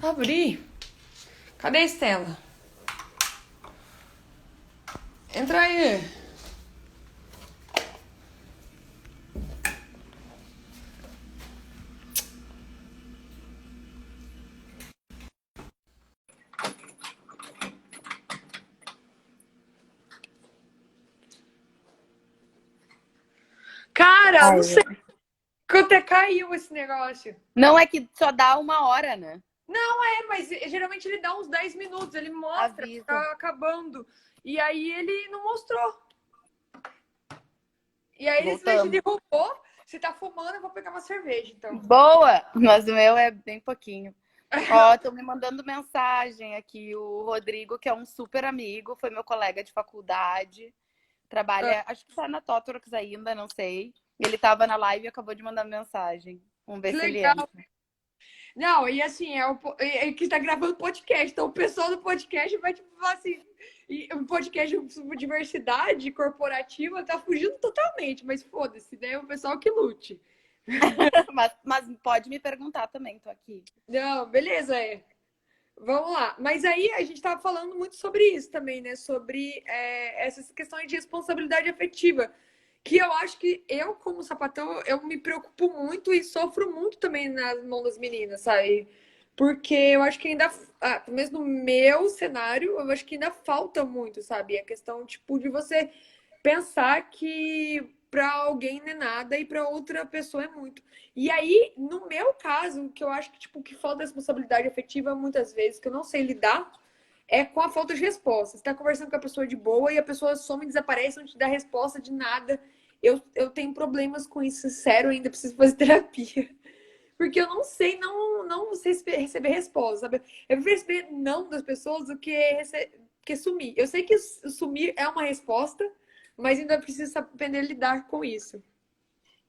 Abri. Cadê a Estela? Entra aí. Cara, não sei Ai. quanto é caiu esse negócio. Não é que só dá 1 hora, né? Não é, mas geralmente ele dá uns 10 minutos, ele mostra que Avisa. tá acabando. E aí ele não mostrou. E aí ele simplesmente Voltamos. derrubou. Se tá fumando, eu vou pegar uma cerveja, então. Boa! Mas o meu é bem pouquinho. Ó, estão me mandando mensagem aqui. O Rodrigo, que é um super amigo, foi meu colega de faculdade. Ah, Trabalha, acho que tá na Totrox ainda, não sei. Ele tava na live e acabou de mandar mensagem. Vamos ver que se ele legal. entra. Não, e assim, é que tá gravando podcast. Então o pessoal do podcast vai, tipo, falar assim. E o podcast sobre diversidade corporativa tá fugindo totalmente, mas foda-se, né? O pessoal que lute. Mas pode me perguntar também, tô aqui. Não, beleza, é. Vamos lá. Mas aí a gente estava falando muito sobre isso também, né? Sobre essas questões de responsabilidade afetiva. Que eu acho que eu, como sapatão, eu me preocupo muito e sofro muito também nas mãos das meninas, sabe? Porque eu acho que ainda, pelo menos no meu cenário, eu acho que ainda falta muito, sabe? A questão, tipo, de você pensar que para alguém não é nada e para outra pessoa é muito. E aí, no meu caso, que eu acho que tipo que falta responsabilidade afetiva muitas vezes, que eu não sei lidar, é com a falta de resposta. Você tá conversando com a pessoa de boa e a pessoa some, desaparece, não te dá resposta de nada. Eu tenho problemas com isso, sério, ainda preciso fazer terapia. Porque eu não sei, não sei receber resposta, sabe? Eu prefiro receber não das pessoas do que sumir. Eu sei que sumir é uma resposta, mas ainda preciso aprender a lidar com isso.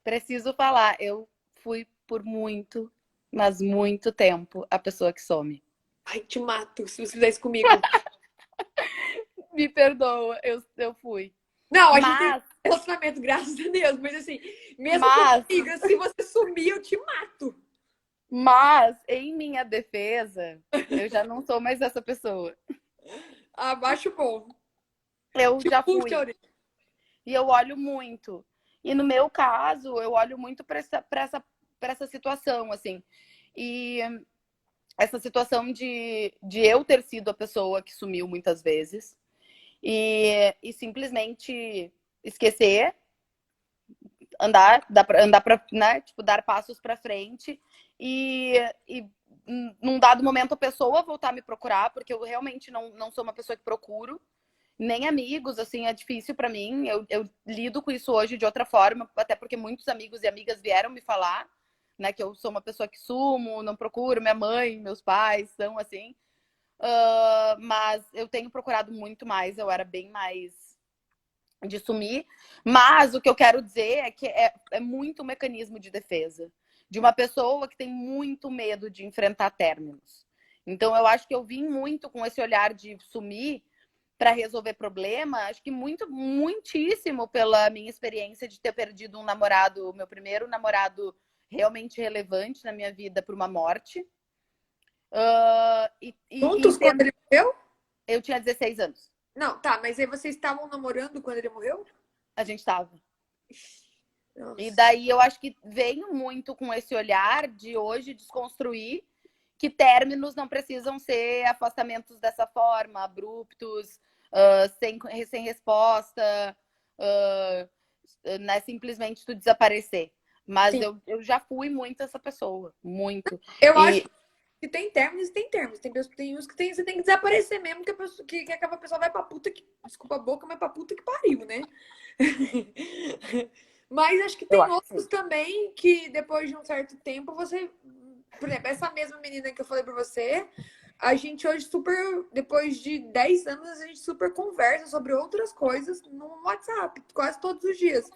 Preciso falar, eu fui por muito, mas muito tempo a pessoa que some. Ai, te mato se você fizer isso comigo. Me perdoa, eu fui. Não, a gente tem Mas, relacionamento, graças a Deus, mas assim, mesmo mas, comigo, se você sumir, eu te mato. mas, em minha defesa, eu já não sou mais essa pessoa. Abaixa o bom. Eu Te já puxa a fui. orelha. E eu olho muito. E no meu caso, eu olho muito para essa situação, assim. E essa situação de eu ter sido a pessoa que sumiu muitas vezes e simplesmente esquecer, andar para, né, tipo, dar passos para frente e num dado momento a pessoa voltar a me procurar, porque eu realmente não sou uma pessoa que procuro, nem amigos, assim, é difícil para mim. Eu lido com isso hoje de outra forma, até porque muitos amigos e amigas vieram me falar, né, que eu sou uma pessoa que sumo, não procuro, minha mãe, meus pais são assim. Mas eu tenho procurado muito mais, eu era bem mais de sumir. Mas o que eu quero dizer é que é muito mecanismo de defesa de uma pessoa que tem muito medo de enfrentar términos. Então eu acho que eu vim muito com esse olhar de sumir para resolver problema, acho que muitíssimo pela minha experiência de ter perdido um namorado, meu primeiro namorado realmente relevante na minha vida por uma morte. Juntos quando ele morreu? Eu tinha 16 anos. Não, tá, mas aí vocês estavam namorando quando ele morreu? A gente estava. E Nossa. daí eu acho que venho muito com esse olhar de hoje desconstruir que términos não precisam ser afastamentos dessa forma, abruptos, sem resposta, né, simplesmente tu desaparecer. Mas Sim. eu já fui muito essa pessoa, muito. Eu acho E que tem términos e tem termos. Tem uns que você tem que desaparecer mesmo, que aquela pessoa vai pra puta que. Desculpa a boca, mas pra puta que pariu, né? Mas acho que eu tem acho que outros sim. também que depois de um certo tempo você. Por exemplo, essa mesma menina que eu falei pra você, a gente hoje super. Depois de 10 anos, a gente super conversa sobre outras coisas no WhatsApp, quase todos os dias.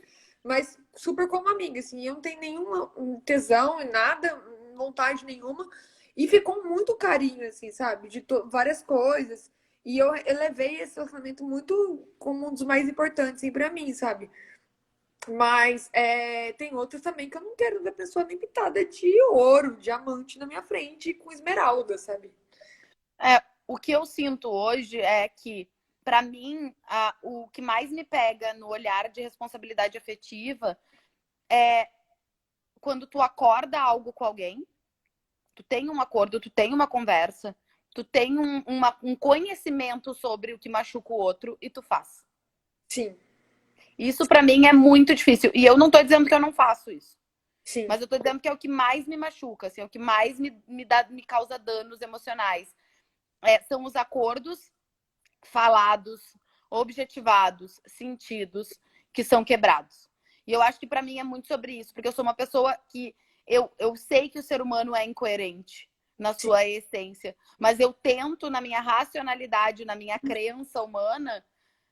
Mas super como amiga, assim, eu não tenho nenhuma tesão em nada, vontade nenhuma. E ficou muito carinho, assim, sabe? De várias coisas. E eu levei esse relacionamento muito como um dos mais importantes, assim, pra mim, sabe? Mas tem outras também que eu não quero ver a pessoa nem pitada de ouro, diamante na minha frente com esmeralda, sabe? O que eu sinto hoje é que, para mim, o que mais me pega no olhar de responsabilidade afetiva é quando tu acorda algo com alguém, tu tem um acordo, tu tem uma conversa, tu tem um conhecimento sobre o que machuca o outro e tu faz. Sim, Isso para mim é muito difícil. E eu não tô dizendo que eu não faço isso. sim, Mas eu tô dizendo que é o que mais me machuca, assim, é o que mais me causa danos emocionais. São os acordos falados, objetivados, sentidos, que são quebrados. E eu acho que para mim é muito sobre isso, porque eu sou uma pessoa que eu sei que o ser humano é incoerente na sim, sua essência, mas eu tento, na minha racionalidade, na minha crença humana,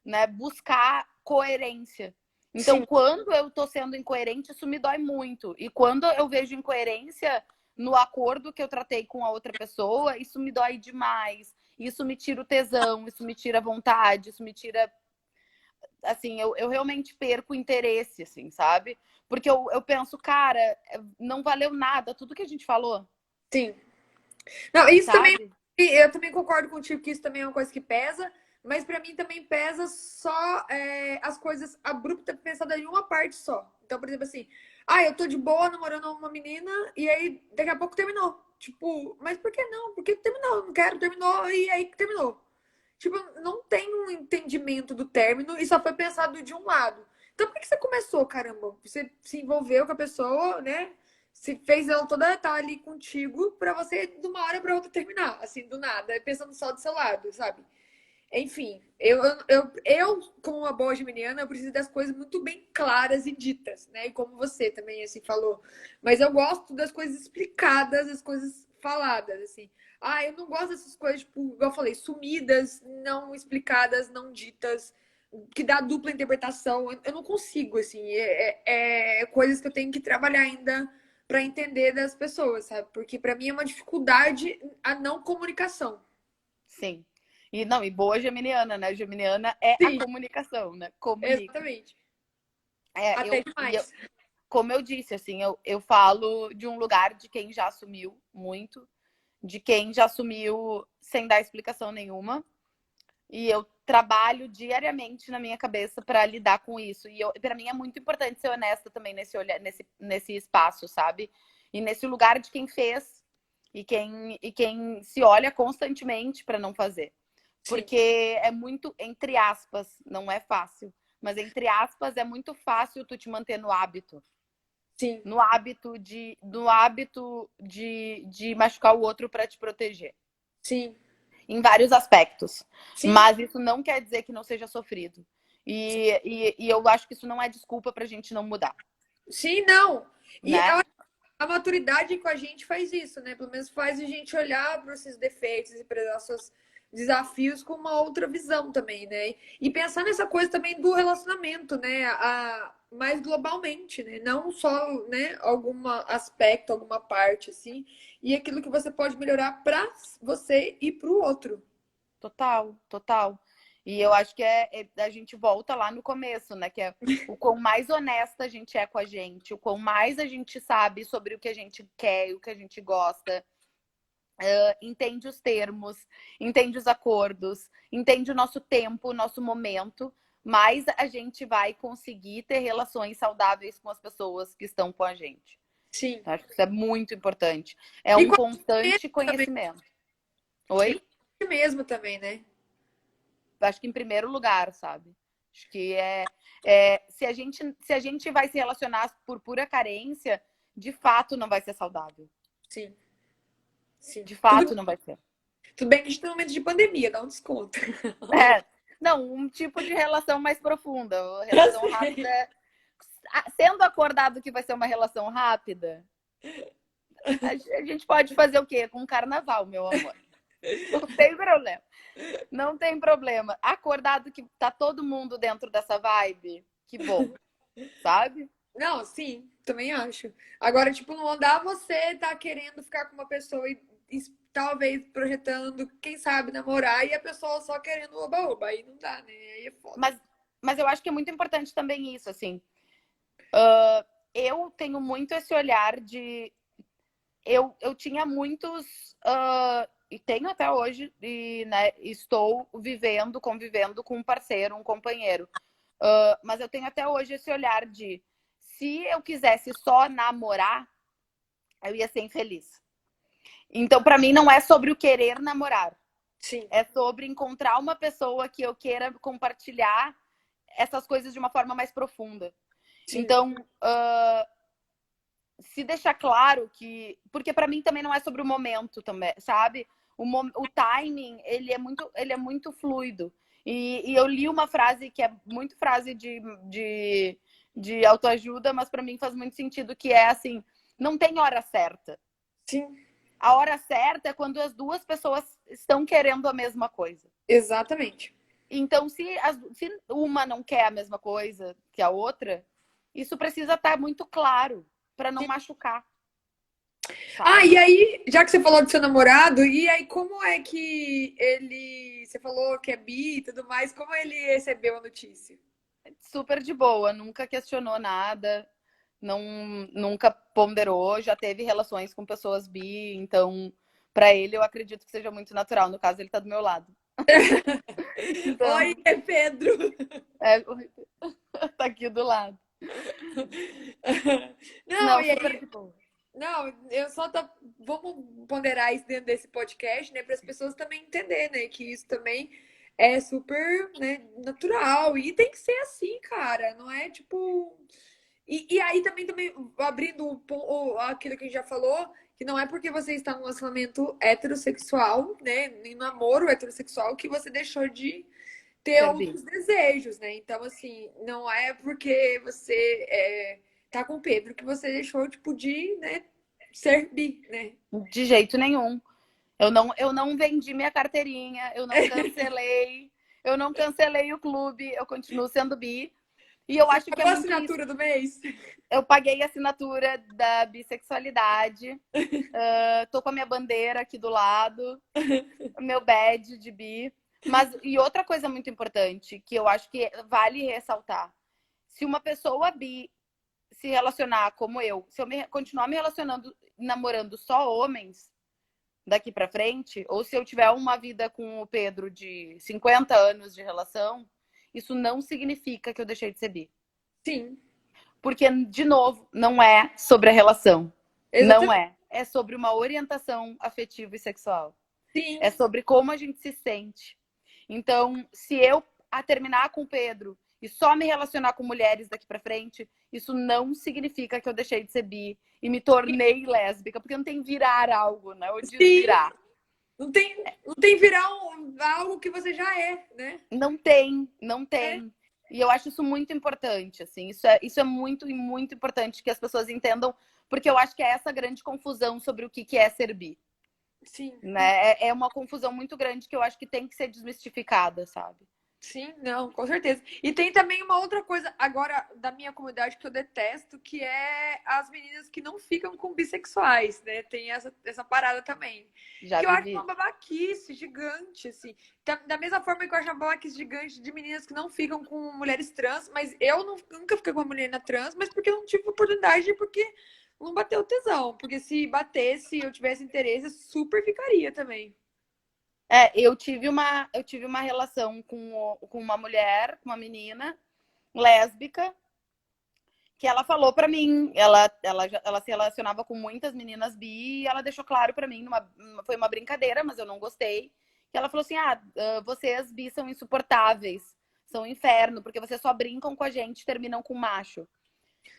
né, buscar coerência. Então, sim, quando eu tô sendo incoerente, isso me dói muito. E quando eu vejo incoerência no acordo que eu tratei com a outra pessoa, isso me dói demais. Isso me tira o tesão, isso me tira a vontade, isso me tira. Assim, eu realmente perco o interesse, assim, sabe? Porque eu penso, cara, não valeu nada tudo que a gente falou, sim. Não, isso também, sabe? eu também concordo contigo que isso também é uma coisa que pesa, mas pra mim também pesa só as coisas abruptas pensadas em uma parte só. Então, por exemplo, assim, eu tô de boa namorando uma menina e aí daqui a pouco terminou. Tipo, mas por que não? Porque terminou, não quero, terminou e aí que terminou. Tipo, não tem um entendimento do término e só foi pensado de um lado. Então, por que você começou, caramba? Você se envolveu com a pessoa, né? Se fez ela toda estar ali contigo pra você, de uma hora pra outra, terminar, assim, do nada, pensando só do seu lado, sabe? Enfim, como uma boa geminiana, eu preciso das coisas muito bem claras e ditas, né? E como você também, assim, falou. Mas eu gosto das coisas explicadas, das coisas faladas, assim. Eu não gosto dessas coisas, tipo, igual eu falei, sumidas, não explicadas, não ditas, que dá dupla interpretação. Eu não consigo, assim. É coisas que eu tenho que trabalhar ainda para entender das pessoas, sabe? Porque para mim é uma dificuldade a não comunicação. Sim. E não, e boa geminiana, né? Geminiana é a Sim, comunicação, né? Comunica. exatamente. É, Até e eu, demais. como eu disse, assim, eu falo de um lugar de quem já assumiu muito, de quem já assumiu sem dar explicação nenhuma. E eu trabalho diariamente na minha cabeça para lidar com isso. E para mim é muito importante ser honesta também nesse espaço, sabe? E nesse lugar de quem fez e quem se olha constantemente para não fazer. Sim, Porque é muito, entre aspas, não é fácil, mas entre aspas é muito fácil tu te manter no hábito. sim, No hábito de machucar o outro para te proteger sim, em vários aspectos. sim, Mas isso não quer dizer que não seja sofrido. E eu acho que isso não é desculpa pra gente não mudar, sim, não. E né? a maturidade com a gente faz isso, né? Pelo menos faz a gente olhar para esses defeitos e para os seus desafios com uma outra visão também, né? E pensar nessa coisa também do relacionamento, né? Mais globalmente, né? Não só, né, algum aspecto, alguma parte assim, e aquilo que você pode melhorar para você e para o outro. Total, total. E eu acho que a gente volta lá no começo, né? Que é o quão mais honesta a gente é com a gente, o quão mais a gente sabe sobre o que a gente quer, o que a gente gosta, entende os termos, entende os acordos, entende o nosso tempo, o nosso momento, mais a gente vai conseguir ter relações saudáveis com as pessoas que estão com a gente. Sim. Acho que isso é muito importante. É E um com a gente mesmo constante também. conhecimento. E com Oi? a gente mesmo também, né? Acho que em primeiro lugar, sabe? Acho que se a gente vai se relacionar por pura carência, de fato não vai ser saudável. Sim, sim. De Tudo, fato não vai ser. tudo bem que a gente tá no momento de pandemia, dá um desconto. É, não, um tipo de relação mais profunda. A Eu relação rápida sei. sendo acordado que vai ser uma relação rápida, a gente pode fazer o quê? Com carnaval, meu amor. Não tem problema. Não tem problema. Acordado que tá todo mundo dentro dessa vibe, que bom, sabe? Não, sim, também acho. Agora, tipo, não andar você tá querendo ficar com uma pessoa e talvez projetando, quem sabe, namorar, e a pessoa só querendo oba-oba. Aí não dá, né? Aí é foda. Mas eu acho que é muito importante também isso, assim. Eu tenho muito esse olhar de... Eu tinha muitos... e tenho até hoje, e né, estou convivendo com um parceiro, um companheiro. Mas eu tenho até hoje esse olhar de... Se eu quisesse só namorar, eu ia ser infeliz. Então, para mim, não é sobre o querer namorar. Sim. É sobre encontrar uma pessoa que eu queira compartilhar essas coisas de uma forma mais profunda. Sim. Então, se deixar claro que... Porque para mim também não é sobre o momento também, sabe? O timing, ele é muito fluido. E eu li uma frase que é muito frase de autoajuda, mas para mim faz muito sentido, que é assim, não tem hora certa. Sim. A hora certa é quando as duas pessoas estão querendo a mesma coisa. Exatamente. Então, se uma não quer a mesma coisa que a outra, isso precisa estar muito claro para não machucar. Sabe? E aí, já que você falou do seu namorado, e aí como é que ele... Você falou que é bi e tudo mais, como ele recebeu a notícia? Super de boa, nunca questionou nada, nunca ponderou, já teve relações com pessoas bi, então, para ele, eu acredito que seja muito natural. No caso, ele tá do meu lado. Oi, Então, é Pedro! é, tá aqui do lado. Não, Não, e super aí... de boa. Não, eu só tô... Vamos ponderar isso dentro desse podcast, né? Para as pessoas também entenderem, né? Que isso também é super, né, natural. E tem que ser assim, cara. Não é tipo... E aí também abrindo aquilo que a gente já falou, que não é porque você está num relacionamento heterossexual, né? Em namoro heterossexual, que você deixou de ter Ser bi. outros desejos, né? Então, assim, não é porque você tá com o Pedro que você deixou, tipo, de, né, ser bi, né? De jeito nenhum. Eu não vendi minha carteirinha, eu não cancelei o clube, eu continuo sendo bi. E eu Você acho que é pagou a muito isso. assinatura do mês? Eu paguei a assinatura da bissexualidade, tô com a minha bandeira aqui do lado, o meu badge de bi. Mas, e outra coisa muito importante, que eu acho que vale ressaltar: se uma pessoa bi se relacionar como eu, se eu continuar me relacionando, namorando só homens daqui pra frente, ou se eu tiver uma vida com o Pedro de 50 anos de relação, isso não significa que eu deixei de ser bi. Sim, Porque, de novo, não é sobre a relação. Não exatamente. é. É sobre uma orientação afetiva e sexual. É Sim, sobre como a gente se sente. Então, se eu terminar com o Pedro e só me relacionar com mulheres daqui pra frente, isso não significa que eu deixei de ser bi e me tornei lésbica, porque não tem virar algo, né? Ou sim. desvirar. Não tem virar algo que você já é, né? Não tem, não É, tem. E eu acho isso muito importante, assim. Isso é muito, muito importante que as pessoas entendam, porque eu acho que é essa grande confusão sobre o que é ser bi. sim. Né? É uma confusão muito grande que eu acho que tem que ser desmistificada, sabe? Sim, não, com certeza. E tem também uma outra coisa, agora, da minha comunidade que eu detesto, que é as meninas que não ficam com bissexuais, né? Tem essa parada também. Já Que eu acho uma vivi. babaquice gigante, assim. Da mesma forma que eu acho uma babaquice gigante de meninas que não ficam com mulheres trans, mas eu nunca fiquei com uma menina trans, mas porque eu não tive oportunidade, porque não bateu tesão. Porque se batesse, eu tivesse interesse, super ficaria também. Eu tive uma relação com uma mulher, com uma menina lésbica, que ela falou pra mim, ela se relacionava com muitas meninas bi, e ela deixou claro pra mim, foi uma brincadeira, mas eu não gostei, que ela falou assim, vocês bi são insuportáveis, são um inferno, porque vocês só brincam com a gente, terminam com macho.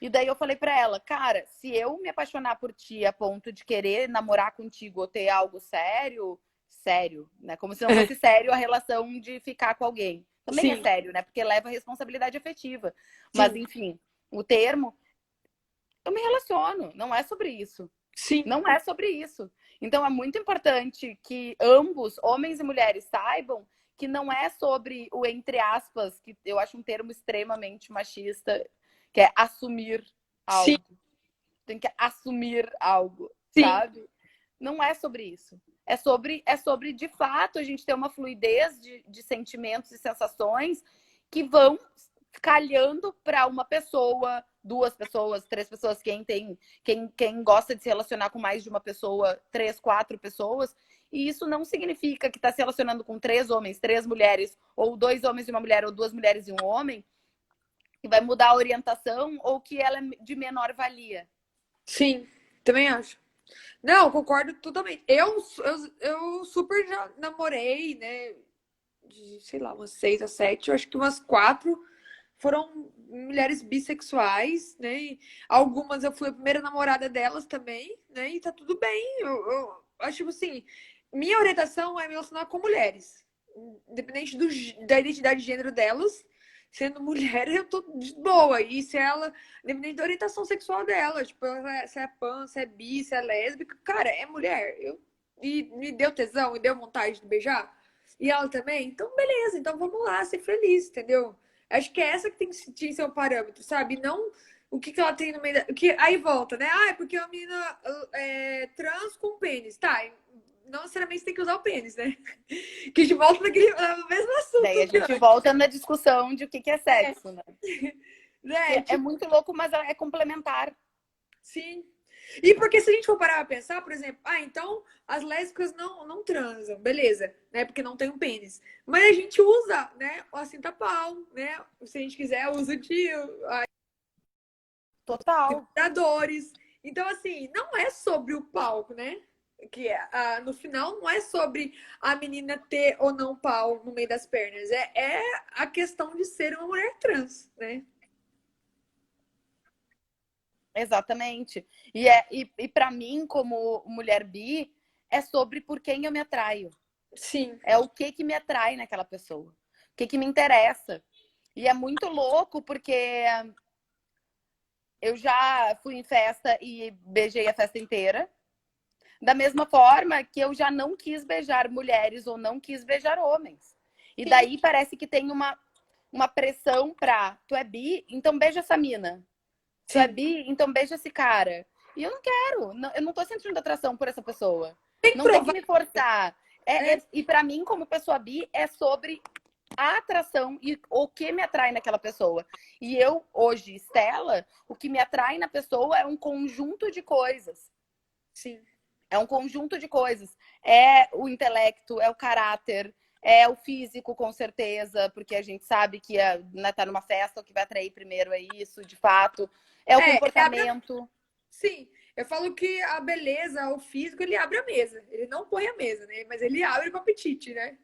E daí eu falei pra ela, cara, se eu me apaixonar por ti a ponto de querer namorar contigo ou ter algo sério, sério, né? Como se não fosse sério a relação de ficar com alguém. Também é Sim, sério, né? Porque leva responsabilidade afetiva. Mas, sim, enfim, o termo, eu me relaciono, não é sobre isso. sim, Não é sobre isso. Então é muito importante que ambos, homens e mulheres, saibam que não é sobre o entre aspas, que eu acho um termo extremamente machista, que é assumir sim, algo. Tem que assumir algo, sim, sabe? Não é sobre isso. É sobre, de fato, a gente ter uma fluidez de sentimentos e sensações que vão calhando para uma pessoa duas pessoas, três pessoas, quem gosta de se relacionar com mais de uma pessoa, três, quatro pessoas. E isso não significa que está se relacionando com três homens, três mulheres, ou dois homens e uma mulher, ou duas mulheres e um homem, que vai mudar a orientação ou que ela é de menor valia. Sim, também acho. Não, concordo totalmente. Eu super já namorei, né? De, sei lá, umas 6 a 7, eu acho que umas 4 foram mulheres bissexuais, né? E algumas eu fui a primeira namorada delas também, né? E tá tudo bem. Eu acho, tipo assim, minha orientação é me relacionar com mulheres. Independente da identidade de gênero delas, sendo mulher, eu tô de boa. E se ela, independente da orientação sexual dela, tipo, se é pan, se é bi, se é lésbica, cara, é mulher. E me deu tesão, me deu vontade de beijar. E ela também? Então, beleza, então vamos lá, ser feliz, entendeu? Acho que é essa que tem que ser o parâmetro, sabe? Não o que ela tem no meio da. Que, aí volta, né? Ah, é porque é uma menina trans com pênis. Tá, não necessariamente você tem que usar o pênis, né? Que a gente volta no mesmo Daí a assunto que gente antes. volta na discussão de o que é sexo, né? Né? É Tipo, muito louco, mas é complementar. sim. E porque se a gente for parar pra pensar, por exemplo, então as lésbicas não transam, beleza, né? Porque não tem um pênis. Mas a gente usa, né? O cinta-pau, né? Se a gente quiser, usa de Total. vibradores. Então, assim, não é sobre o palco, né? Que no final não é sobre a menina ter ou não pau no meio das pernas. É a questão de ser uma mulher trans, né? Exatamente. E para mim, como mulher bi, é sobre por quem eu me atraio. Sim, É o que me atrai naquela pessoa. O que me interessa. E é muito louco porque eu já fui em festa e beijei a festa inteira. Da mesma forma que eu já não quis beijar mulheres ou não quis beijar homens. E sim, daí parece que tem uma pressão pra tu é bi, então beija essa mina. Tu é sim. bi, então beija esse cara. E eu não quero, eu não tô sentindo atração por essa pessoa. Tem que Não tem que provar. me forçar. É, E para mim, como pessoa bi, é sobre a atração e o que me atrai naquela pessoa. E eu, hoje, Estela, o que me atrai na pessoa é um conjunto de coisas. sim. É um conjunto de coisas. É o intelecto, é o caráter, é o físico, com certeza, porque a gente sabe que tá numa festa, o que vai atrair primeiro é isso, de fato. É o Ele abre. comportamento. Sim, eu falo que a beleza, o físico, ele abre a mesa. Ele não põe a mesa, né? Mas ele abre com apetite, né?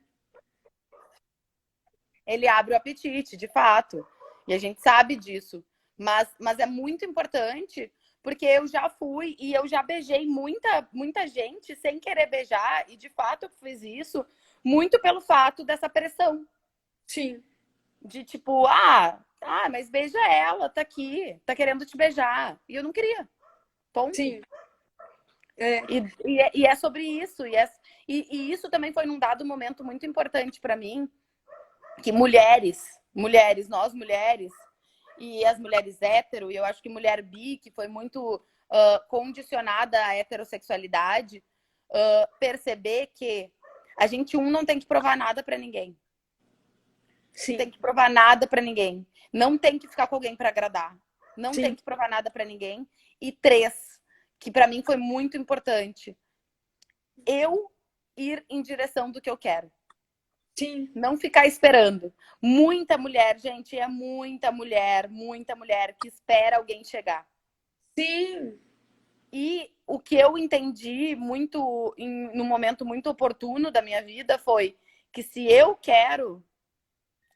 Ele abre o apetite, de fato. E a gente sabe disso. Mas é muito importante, porque eu já fui e eu já beijei muita gente sem querer beijar, e de fato eu fiz isso muito pelo fato dessa pressão. Sim, De tipo, mas beija ela, tá aqui, tá querendo te beijar. E eu não queria. Ponto. sim. É, E é sobre isso. E isso também foi num dado momento muito importante para mim, que nós mulheres, e as mulheres hétero, e eu acho que mulher bi, que foi muito condicionada à heterossexualidade, perceber que a gente, não tem que provar nada para ninguém. Não tem sim, que provar nada para ninguém. Não tem que ficar com alguém para agradar. Não tem sim, que provar nada para ninguém. E três, que para mim foi muito importante, eu ir em direção do que eu quero. sim, Não ficar esperando. Muita mulher, gente, é muita mulher que espera alguém chegar. sim, E o que eu entendi muito, num momento muito oportuno da minha vida, foi que se eu quero,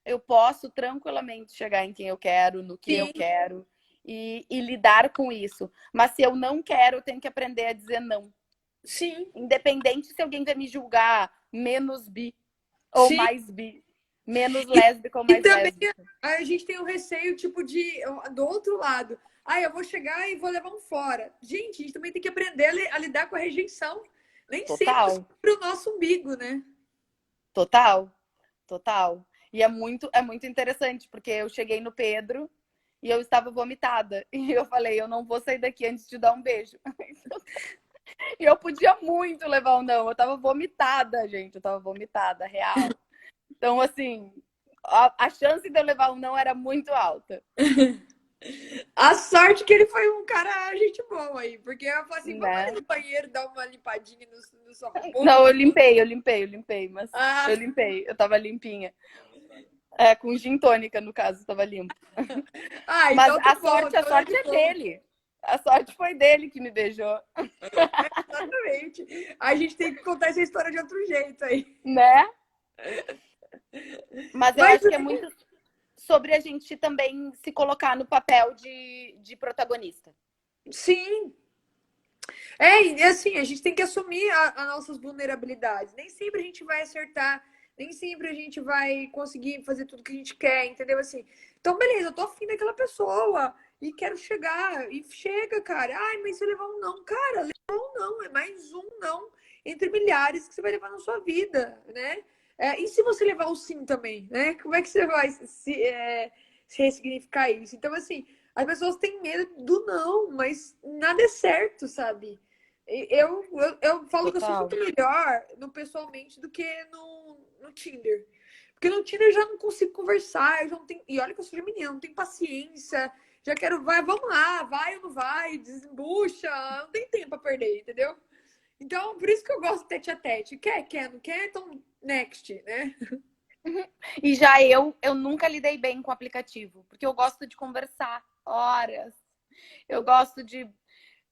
eu posso tranquilamente chegar em quem eu quero, no que eu sim, quero e lidar com isso. Mas se eu não quero, eu tenho que aprender a dizer não. sim, Independente se alguém vai me julgar menos bi ou sim. mais bi, menos E, lésbica ou e mais também lésbica. a gente tem o receio, tipo, do outro lado. Eu vou chegar e vou levar um fora. Gente, a gente também tem que aprender a lidar com a rejeição. Nem sempre Total, sobre o nosso umbigo, né? total, total. E é muito interessante, porque eu cheguei no Pedro e eu estava vomitada. E eu falei, eu não vou sair daqui antes de dar um beijo. E eu podia muito levar um não. Eu tava vomitada, gente. Eu tava vomitada, real. Então, assim, a chance de eu levar um não era muito alta. A sorte que ele foi um cara gente boa aí, porque eu falei assim, vamos ali né? no banheiro dar uma limpadinha no seu Não, robô. eu limpei, mas eu Ah, limpei, eu tava limpinha. É, com gin tônica, no caso, tava limpo. Mas então tá bom, a então é sorte de é boa. dele. A sorte foi dele que me beijou, Exatamente. A gente tem que contar essa história de outro jeito aí. né? Mas eu Mas acho que é muito sobre a gente também se colocar no papel de protagonista. sim, e assim, a gente tem que assumir as nossas vulnerabilidades. Nem sempre a gente vai acertar, nem sempre a gente vai conseguir fazer tudo que a gente quer, entendeu? Assim, então, beleza, eu tô afim daquela pessoa e quero chegar, e chega, cara. Ai, mas se eu levar um não, cara, levar um não, é mais um não entre milhares que você vai levar na sua vida, né? E se você levar o sim também, né? Como é que você vai se ressignificar isso? Então, assim, as pessoas têm medo do não, mas nada é certo, sabe? Eu falo que eu sou Total. muito melhor no pessoalmente do que no Tinder. Porque no Tinder eu já não consigo conversar, eu já não tenho. E olha que eu sou menina, não tenho paciência. Já quero, vai, vamos lá, vai ou não vai, desembucha, não tem tempo pra perder, entendeu? Então, por isso que eu gosto de tete a tete. Quer, não quer, então next, né? E já eu nunca lidei bem com o aplicativo, porque eu gosto de conversar horas. Eu gosto de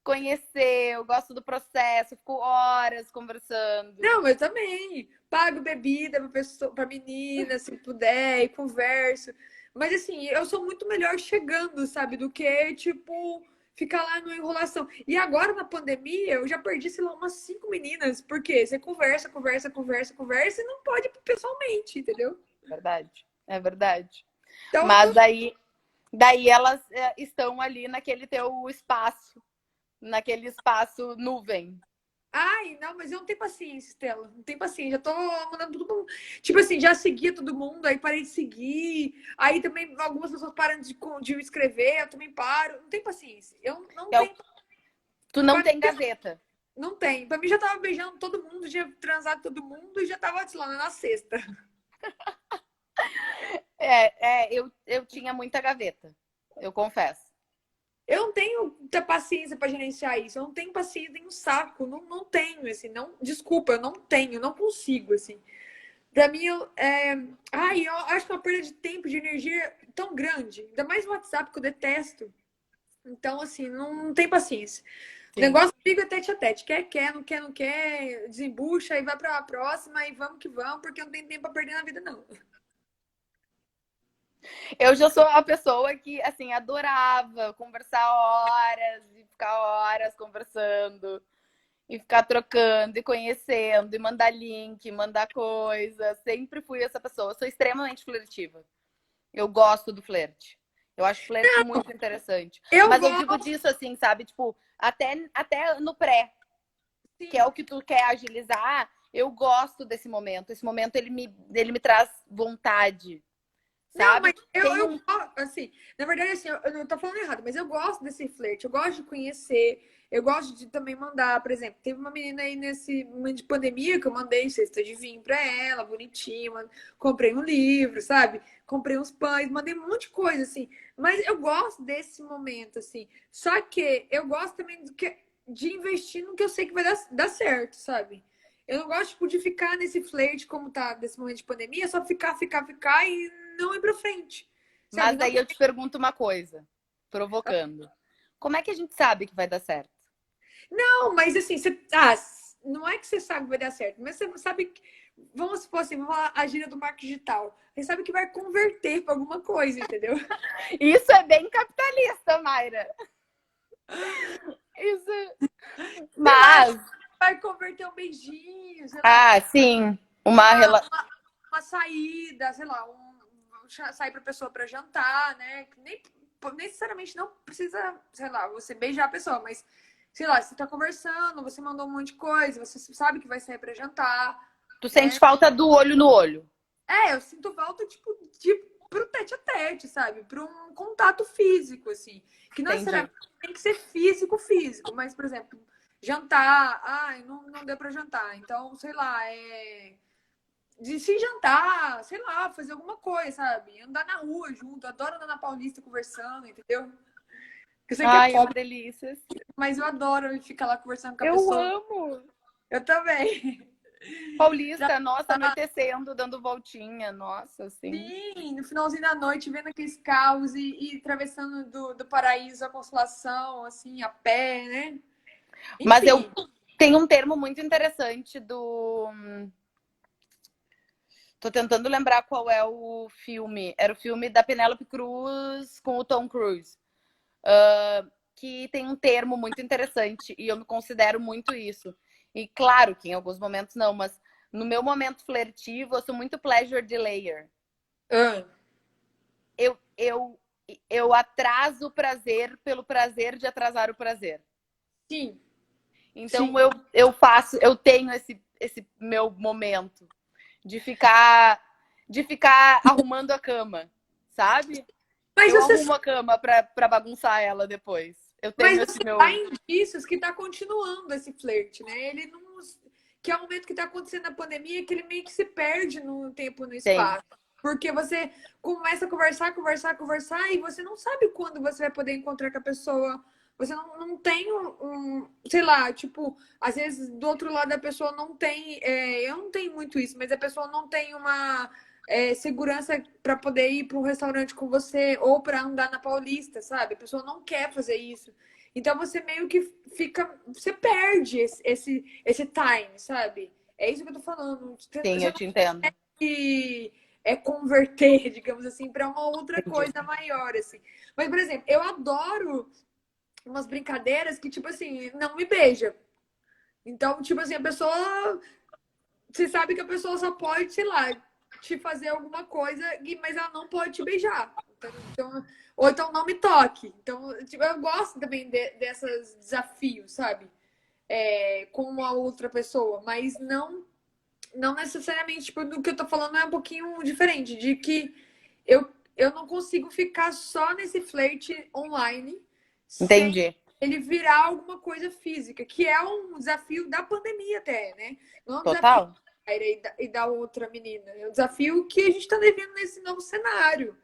conhecer, eu gosto do processo, eu fico horas conversando. Não, eu também. Pago bebida pra pessoa, pra menina, se puder, e converso. Mas assim, eu sou muito melhor chegando, sabe, do que, tipo, ficar lá numa enrolação. E agora, na pandemia, eu já perdi, sei lá, umas 5 meninas, porque você conversa, conversa, conversa, conversa e não pode ir pessoalmente, entendeu? Verdade, é verdade. Então, eu Mas tô. daí elas estão ali naquele teu espaço, naquele espaço nuvem. Ai, não, mas eu não tenho paciência, Estela. Não tenho paciência. Já tô mandando todo mundo. Tipo assim, já seguia todo mundo, aí parei de seguir. Aí também algumas pessoas param de me escrever, eu também paro. Não tenho paciência. Eu não É o, tenho. tu não Pra mim, tem gaveta. não tem. Pra mim já tava beijando todo mundo, já transado todo mundo e já tava, sei lá, na sexta. Eu tinha muita gaveta, eu confesso. Eu não tenho muita paciência pra gerenciar isso. Eu não tenho paciência, nem um saco. Não, não tenho, assim. Não, desculpa, eu não tenho, não consigo, assim. Pra mim, eu acho que é uma perda de tempo, de energia tão grande. Ainda mais no WhatsApp, que eu detesto. Então, assim, não tem paciência. O Sim. negócio comigo é tete a tete. Quer, não quer, não quer. Desembucha e vai pra próxima e vamos que vamos, porque eu não tenho tempo pra perder na vida, não. Eu já sou a pessoa que, assim, adorava conversar horas e ficar horas conversando e ficar trocando e conhecendo e mandar link, mandar coisa. Sempre fui essa pessoa. Eu sou extremamente flertiva. Eu gosto do flerte. Eu acho flerte muito interessante. Eu Mas eu digo gosto, disso assim, sabe? Tipo, até no pré, que é sim. o que tu quer agilizar, eu gosto desse momento. Esse momento ele me traz vontade, Não, mas sabe? Tem eu um. assim, na verdade, assim, eu não tô falando errado, mas eu gosto desse flerte, eu gosto de conhecer, eu gosto de também mandar, por exemplo, teve uma menina aí nesse momento de pandemia que eu mandei cesta de vinho pra ela, bonitinho, comprei um livro, sabe? Comprei uns pães, mandei um monte de coisa, assim, mas eu gosto desse momento, assim, só que eu gosto também de investir no que eu sei que vai dar certo, sabe? Eu não gosto, tipo, de ficar nesse flerte como tá nesse momento de pandemia, só ficar e não ir pra frente. Sabe? Mas Não, daí eu te pergunto uma coisa, provocando. Como é que a gente sabe que vai dar certo? não, mas assim, não é que você sabe que vai dar certo, mas você sabe que, vamos supor assim, vamos falar a gíria do marketing digital. Você sabe que vai converter para alguma coisa, entendeu? Isso é bem capitalista, Mayra. Isso. Sei lá, Mas, vai converter um beijinho, sei lá, sim, uma uma, relação. uma saída, sei lá, sair pra pessoa para jantar, né? Nem necessariamente não precisa, sei lá, você beijar a pessoa, mas sei lá, você tá conversando, você mandou um monte de coisa, você sabe que vai sair para jantar, Tu sente né? falta do olho no olho. Eu sinto falta, tipo, pro tete a tete, sabe? Para um contato físico, assim. Que não Entendi. necessariamente tem que ser físico, físico, mas, por exemplo, jantar, ai, não deu para jantar. Então, sei lá, de se jantar, sei lá, fazer alguma coisa, sabe? Andar na rua junto, adoro andar na Paulista conversando, entendeu? Eu sei que é Ai, é uma pobre, delícia. mas eu adoro ficar lá conversando com a Eu pessoa. amo! Eu também. Paulista, nossa, anoitecendo, dando voltinha, nossa, assim. Sim, no finalzinho da noite, vendo aqueles carros e atravessando do paraíso à consolação, assim, a pé, né? Mas eu Enfim. tenho um termo muito interessante do. Tô tentando lembrar qual é o filme. Era o filme da Penélope Cruz com o Tom Cruise. Que tem um termo muito interessante e eu me considero muito isso. E claro que em alguns momentos não, mas no meu momento flertivo, eu sou muito pleasure delayer. Ah, Eu, eu, eu atraso o prazer pelo prazer de atrasar o prazer. sim, Então sim. eu tenho esse meu momento de ficar arrumando a cama, sabe? Mas Eu você arrumo a cama pra bagunçar ela depois. Eu Mas tenho esse você tá meu. em indícios que tá continuando esse flerte, né? Ele não. Que é o momento que tá acontecendo a pandemia, que ele meio que se perde no tempo e no Tem. espaço. Porque você começa a conversar, conversar, conversar, e você não sabe quando você vai poder encontrar com a pessoa. Você não tem sei lá, tipo, às vezes do outro lado a pessoa não tem. Eu não tenho muito isso, mas a pessoa não tem uma segurança para poder ir para um restaurante com você ou para andar na Paulista, sabe? A pessoa não quer fazer isso. Então você meio que fica, você perde esse time, sabe? É isso que eu tô falando. Sim, Você eu não te entendo. consegue converter, digamos assim, para uma outra Entendi. coisa maior, assim. Mas, por exemplo, eu adoro umas brincadeiras que, tipo assim, não me beija. Então, tipo assim, a pessoa. Você sabe que a pessoa só pode, sei lá, te fazer alguma coisa, mas ela não pode te beijar. Então, ou então não me toque. Então, tipo, eu gosto também desses desafios, sabe? Com uma outra pessoa, mas não necessariamente, tipo, do que eu tô falando é um pouquinho diferente, de que eu não consigo ficar só nesse flerte online sem Entendi. ele virar alguma coisa física, que é um desafio da pandemia até, né? Não é um desafio Total. da Mayra e da outra menina. É um desafio que a gente está vivendo nesse novo cenário.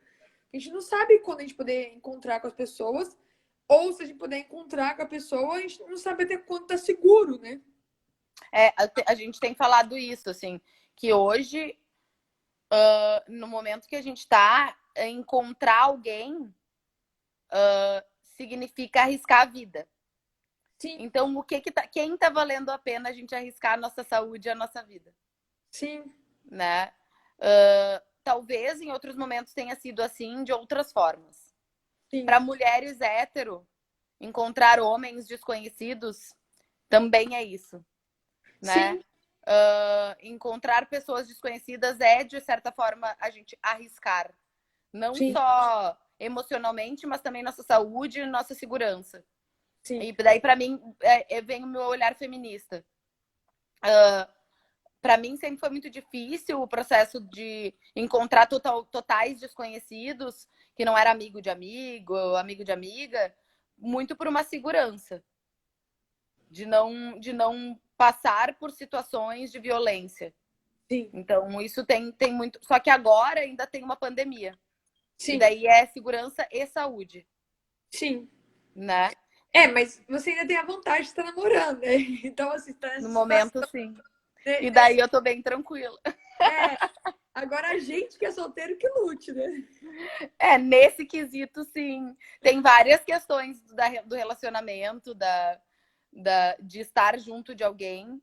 A gente não sabe quando a gente poder encontrar com as pessoas, ou se a gente puder encontrar com a pessoa, a gente não sabe até quando tá seguro, né? A gente tem falado isso, assim, que hoje, no momento que a gente tá, encontrar alguém significa arriscar a vida. Sim, Então, quem tá valendo a pena a gente arriscar a nossa saúde e a nossa vida, sim, né? Talvez em outros momentos tenha sido assim de outras formas. sim, Para mulheres hétero, encontrar homens desconhecidos também é isso, né? sim, Encontrar pessoas desconhecidas é, de certa forma, a gente arriscar. Não sim, só emocionalmente, mas também nossa saúde e nossa segurança. sim, E daí, para mim, vem o meu olhar feminista. Para mim, sempre foi muito difícil o processo de encontrar totais desconhecidos, que não era amigo de amigo, amigo de amiga, muito por uma segurança de não passar por situações de violência. sim, Então, isso tem muito. Só que agora ainda tem uma pandemia. E sim, daí é segurança e saúde, sim. né? Mas você ainda tem a vontade de estar namorando, né? Então, assim, tá No nessa momento, situação. sim. E daí Nesse, eu tô bem tranquila. agora a gente que é solteiro que lute, né? Nesse quesito, sim. Tem várias questões do relacionamento, de estar junto de alguém,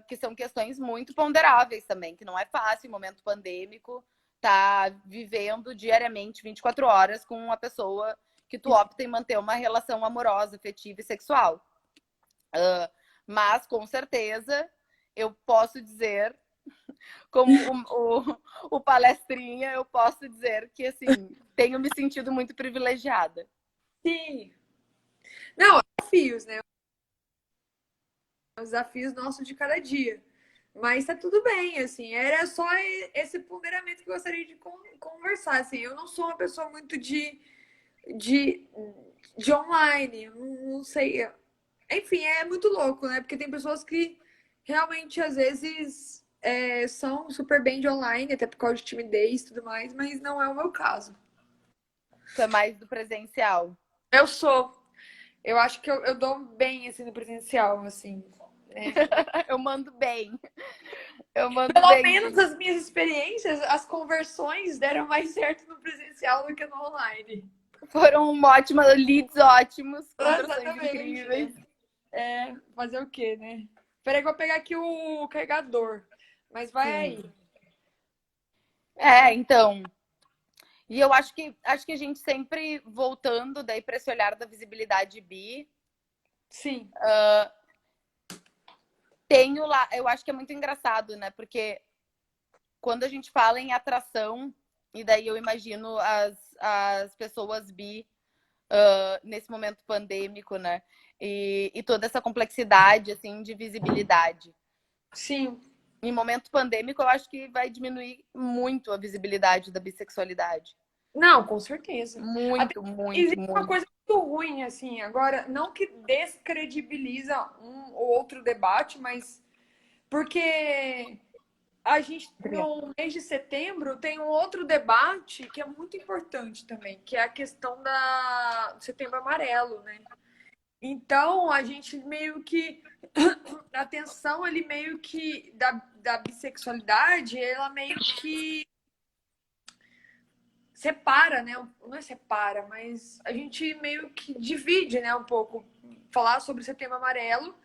que são questões muito ponderáveis também, que não é fácil, em momento pandêmico, tá vivendo diariamente 24 horas com uma pessoa que tu opta em manter uma relação amorosa, afetiva e sexual. Mas, com certeza, eu posso dizer, como o palestrinha, eu posso dizer que, assim, tenho me sentido muito privilegiada. Sim. Não, desafios, né? Os desafios nossos de cada dia. Mas tá tudo bem, assim. Era só esse ponderamento que eu gostaria de conversar, assim. Eu não sou uma pessoa muito de, de online, não sei. Enfim, é muito louco, né? Porque tem pessoas que realmente, às vezes, são super bem de online, até por causa de timidez e tudo mais, mas não é o meu caso. Tu é mais do presencial. Eu sou. Eu acho que eu dou bem, assim, no presencial, assim. Eu mando bem. Eu mando Pelo bem, menos sim. as minhas experiências, as conversões deram mais certo no presencial do que no online. Foram ótimas, leads ótimos, conversões Exatamente, incríveis. né? Fazer o quê, né? Peraí que eu vou pegar aqui o carregador. Mas vai Sim. aí. Então. E eu acho que a gente sempre voltando daí para esse olhar da visibilidade bi, Sim, tenho lá, eu acho que é muito engraçado, né? Porque quando a gente fala em atração, e daí eu imagino as pessoas bi nesse momento pandêmico, né? E toda essa complexidade, assim, de visibilidade. sim. Em momento pandêmico, eu acho que vai diminuir muito a visibilidade da bissexualidade. Não, com certeza. Até Muito, muito, existe uma muito. coisa muito ruim, assim, agora, não que descredibiliza um ou outro debate, mas porque a gente, no mês de setembro, tem um outro debate que é muito importante também, que é a questão do Setembro Amarelo, né? Então, a gente meio que. A tensão ali meio que da bissexualidade, ela meio que separa, né? Não é separa, mas a gente meio que divide, né? Um pouco. Falar sobre o Setembro Amarelo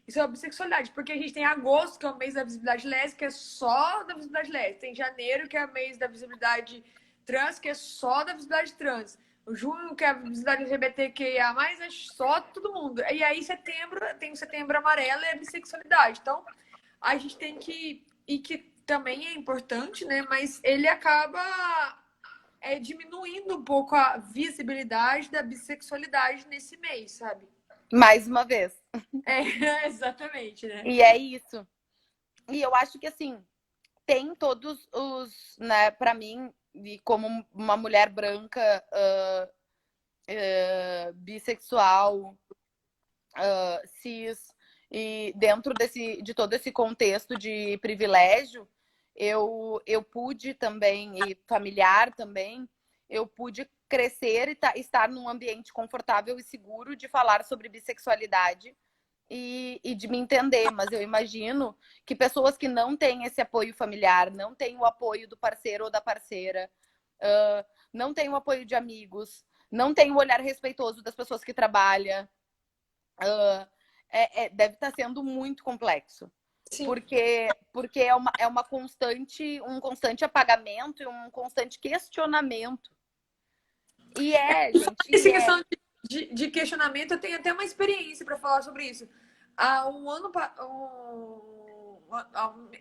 e sobre a bissexualidade. Porque a gente tem agosto, que é o mês da visibilidade lésbica, que é só da visibilidade lésbica. Tem janeiro, que é o mês da visibilidade trans, que é só da visibilidade trans. O junho, que é a visibilidade LGBTQIA+, é só todo mundo. E aí, setembro, tem o Setembro Amarelo e a bissexualidade. Então, a gente tem que... E que também é importante, né? Mas ele acaba diminuindo um pouco a visibilidade da bissexualidade nesse mês, sabe? Mais uma vez. Exatamente, né? E é isso. E eu acho que assim, tem todos os, né, para mim, e como uma mulher branca, bissexual, cis, e dentro de todo esse contexto de privilégio, eu pude também, e familiar também, eu pude crescer e estar num ambiente confortável e seguro de falar sobre bissexualidade e de me entender, mas eu imagino que pessoas que não têm esse apoio familiar, não têm o apoio do parceiro ou da parceira, não têm o apoio de amigos, não têm o olhar respeitoso das pessoas que trabalham, deve estar sendo muito complexo. Sim. Porque é uma constante, um constante apagamento e um constante questionamento. E gente, Essa e é. questão de questionamento, eu tenho até uma experiência para falar sobre isso. Há um ano,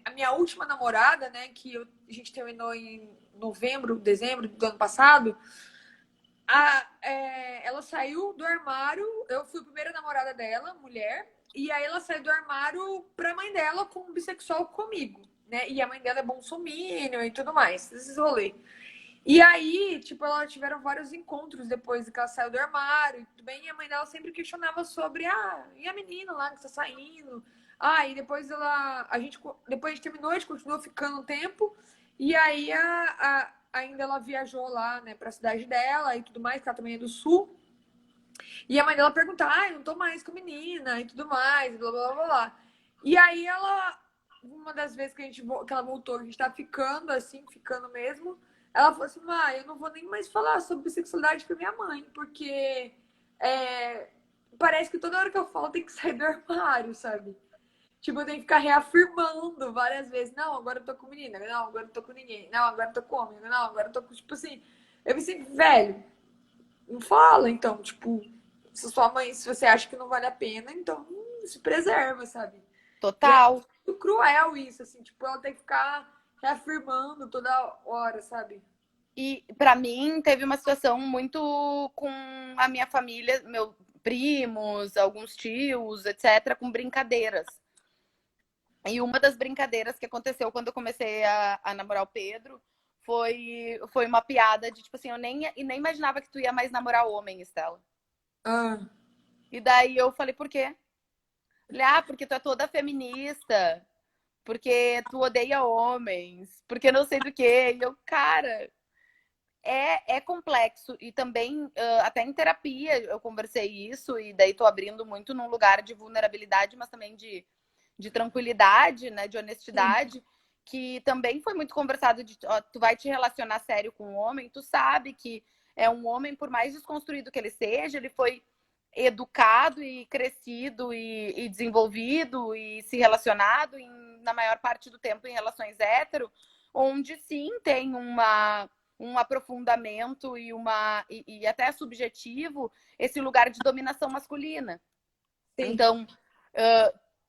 a minha última namorada, né, que a gente terminou em novembro, dezembro do ano passado, ela saiu do armário. Eu fui a primeira namorada dela, mulher, e aí ela saiu do armário pra mãe dela como bissexual comigo, né? E a mãe dela é bolsominion e tudo mais, esses rolês. E aí, tipo, elas tiveram vários encontros depois que ela saiu do armário, tudo bem? E a mãe dela sempre questionava sobre, e a menina lá que tá saindo? E depois depois a gente terminou, a gente continuou ficando um tempo, e aí ainda ela viajou lá, né, pra cidade dela e tudo mais, que ela também é do sul. E a mãe dela pergunta, eu não tô mais com a menina e tudo mais, blá blá blá blá. E aí uma das vezes que ela voltou, a gente tá ficando assim, ficando mesmo, ela falou assim, eu não vou nem mais falar sobre sexualidade com a minha mãe, porque parece que toda hora que eu falo tem que sair do armário, sabe? Tipo, eu tenho que ficar reafirmando várias vezes, não, agora eu tô com menina, não, agora eu tô com ninguém, não, agora eu tô com homem, não, agora eu tô com, tipo assim, eu me sinto, velho, não fala, então, tipo, se sua mãe, se você acha que não vale a pena, então se preserva, sabe? E é Total. muito cruel isso, assim, tipo, ela tem que ficar reafirmando toda hora, sabe? E para mim teve uma situação muito com a minha família, meus primos, alguns tios, etc, com brincadeiras. E uma das brincadeiras que aconteceu quando eu comecei a namorar o Pedro foi uma piada de tipo assim, eu nem imaginava que tu ia mais namorar homem, Estela. Ah, E daí eu falei, por quê? Ele, porque tu é toda feminista, porque tu odeia homens, porque não sei do que. E eu, cara, é complexo. E também, até em terapia, eu conversei isso, e daí tô abrindo muito num lugar de vulnerabilidade, mas também de tranquilidade, né, de Sim, honestidade, que também foi muito conversado de, ó, tu vai te relacionar sério com um homem, tu sabe que é um homem, por mais desconstruído que ele seja, ele foi educado e crescido e desenvolvido e se relacionado na maior parte do tempo em relações hétero, onde sim tem um aprofundamento e até subjetivo esse lugar de dominação masculina. sim, Então,